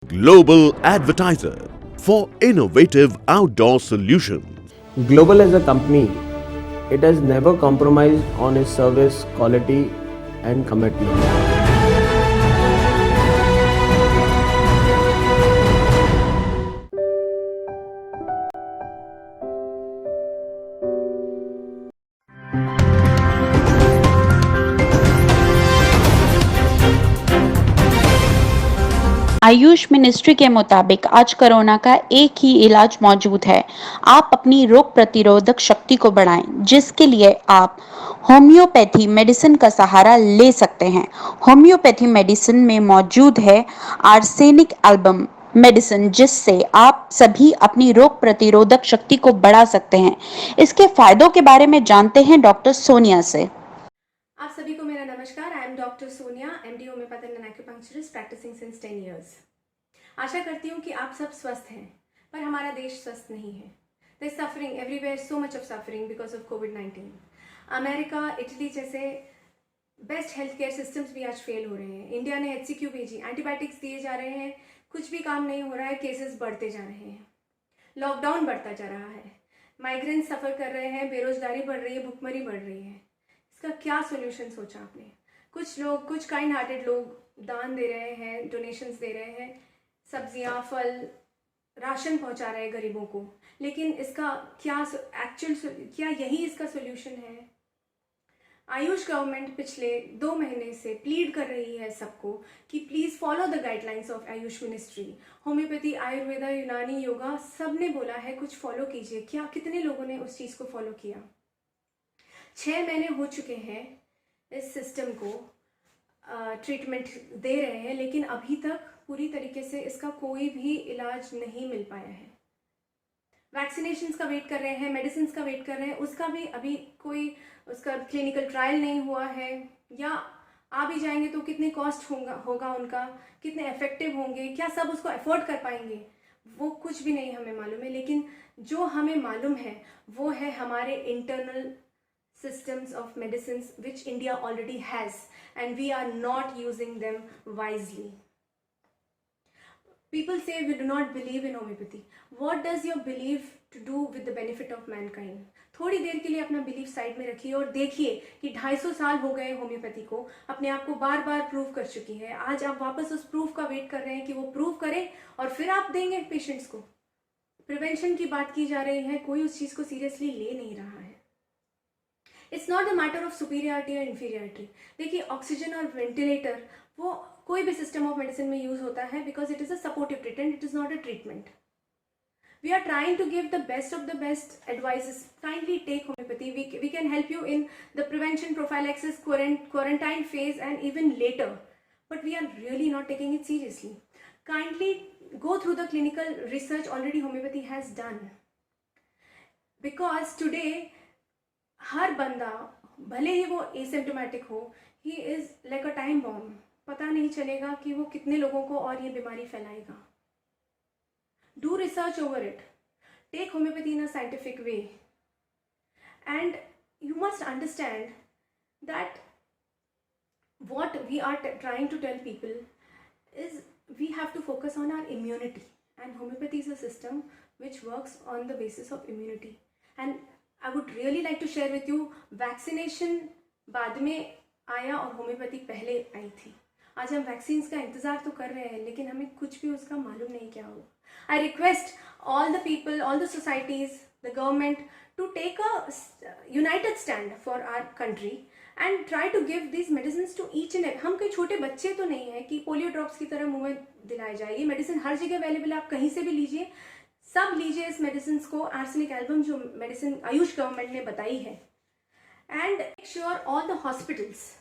Global advertiser for innovative outdoor solutions. Global as a company, it has never compromised on its service quality and commitment. Ayush ministry के मुताबिक आज corona का एक ही इलाज मौजूद है। आप अपनी रोग प्रतिरोधक शक्ति को बढ़ाएं, जिसके लिए आप होम्योपैथी मेडिसिन का सहारा ले सकते हैं। होम्योपैथी मेडिसिन में मौजूद है आर्सेनिक एल्बम मेडिसिन, जिससे आप सभी अपनी रोग प्रतिरोधक शक्ति को बढ़ा सकते हैं। इसके फायदों के बारे में जानते हैं डॉक्टर सोनिया से। आप सभी को मेरा नमस्कार। I am doctor Sonia, MD homeopathy and acupuncturist, practising since 10 years. आशा करती हूँ कि आप सब स्वस्थ हैं, पर हमारा देश स्वस्थ नहीं है। There is suffering everywhere, so much of suffering because of कोविड-19। अमेरिका, इटली जैसे बेस्ट हेल्थ केयर सिस्टम्स भी आज फेल हो रहे हैं। इंडिया ने HCQ भेजी, एंटीबायोटिक्स दिए जा रहे हैं, कुछ भी काम नहीं हो रहा है, केसेस बढ़ते जा रहे हैं, लॉकडाउन बढ़ता जा रहा है, माइग्रेंट सफ़र कर रहे हैं, बेरोजगारी बढ़ रही है, भुखमरी बढ़ रही है। इसका क्या सोल्यूशन सोचा आपने? कुछ लोग, कुछ काइंड हार्टेड लोग दान दे रहे हैं, डोनेशंस दे रहे हैं, सब्जियां, फल, राशन पहुंचा रहे हैं गरीबों को, लेकिन इसका क्या क्या यही इसका सोल्यूशन है? आयुष गवर्नमेंट पिछले 2 महीने से प्लीड कर रही है सबको कि please follow the guidelines of Ayush ministry. Homeopathy, Ayurveda, यूनानी, योगा, सब ने बोला है कुछ फॉलो कीजिए। क्या कितने लोगों ने उस चीज़ को फॉलो किया? 6 महीने हो चुके हैं इस सिस्टम को ट्रीटमेंट दे रहे हैं, लेकिन अभी तक पूरी तरीके से इसका कोई भी इलाज नहीं मिल पाया है। वैक्सीनेशंस का वेट कर रहे हैं, मेडिसिन का वेट कर रहे हैं, उसका भी अभी कोई उसका क्लिनिकल ट्रायल नहीं हुआ है, या आ भी जाएंगे तो कितने कॉस्ट होगा उनका, कितने इफेक्टिव होंगे, क्या सब उसको अफोर्ड कर पाएंगे, वो कुछ भी नहीं हमें मालूम है। लेकिन जो हमें मालूम है वो है हमारे internal systems of medicines which India already has, and we are not using them wisely. People say we do not believe in homeopathy. What does your belief to do with the benefit of mankind? थोड़ी देर के लिए अपना belief side में रखिए और देखिए कि 250 साल हो गए होम्योपैथी को, अपने आप को बार बार प्रूव कर चुकी है। आज आप वापस उस प्रूफ का वेट कर रहे हैं कि वो प्रूव करे और फिर आप देंगे पेशेंट्स को। प्रिवेंशन की बात की जा रही है, कोई उस चीज़ को सीरियसली ले नहीं रहा है। It's not a matter of superiority और इन्फीरियरिटी। देखिए, ऑक्सीजन और वेंटिलेटर वो कोई भी सिस्टम ऑफ मेडिसिन में यूज होता है because it is a supportive treatment, it is not a treatment. We are trying to give the best of the best advices. Kindly take homeopathy. We can help you in the prevention, prophylaxis, quarantine phase and even later. But we are really not taking it seriously. Kindly go through the clinical research already homeopathy has done. Because today हर बंदा, भले ही वो asymptomatic हो, he is like a time bomb. पता नहीं चलेगा कि वो कितने लोगों को और ये बीमारी फैलाएगा। Do research over it, take homeopathy in a scientific way, and you must understand that what we are trying to tell people is we have to focus on our immunity, and homeopathy is a system which works on the basis of immunity. And I would really like to share with you, vaccination बाद में आया और homeopathy पहले आई थी। आज हम vaccines का इंतज़ार तो कर रहे हैं, लेकिन हमें कुछ भी उसका मालूम नहीं क्या हो। I request all the people, all the societies, the government to take a united stand for our country and try to give this medicine to each and every. हम कोई छोटे बच्चे तो नहीं है कि पोलियो ड्रॉप्स की तरह मुंह में दिलाए जाए। ये मेडिसिन हर जगह अवेलेबल है, आप कहीं से भी लीजिए, सब लीजिए इस मेडिसिन को। आर्सेनिक एल्बम जो मेडिसिन आयुष गवर्नमेंट ने बताई है, and make sure all the hospitals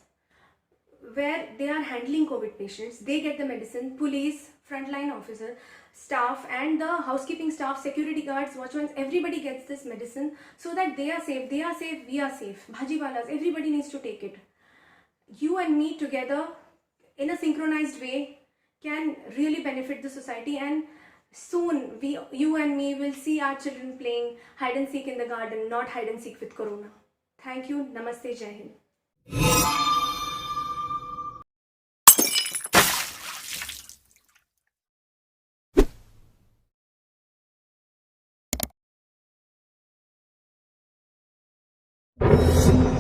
where they are handling COVID patients, they get the medicine. Police, frontline officer, staff and the housekeeping staff, security guards, watchmen, everybody gets this medicine so that they are safe. They are safe, we are safe. Bhaji walas, everybody needs to take it. You and me together in a synchronized way can really benefit the society, and soon you and me will see our children playing hide and seek in the garden, not hide and seek with corona. Thank you. Namaste. Jai Hind. है।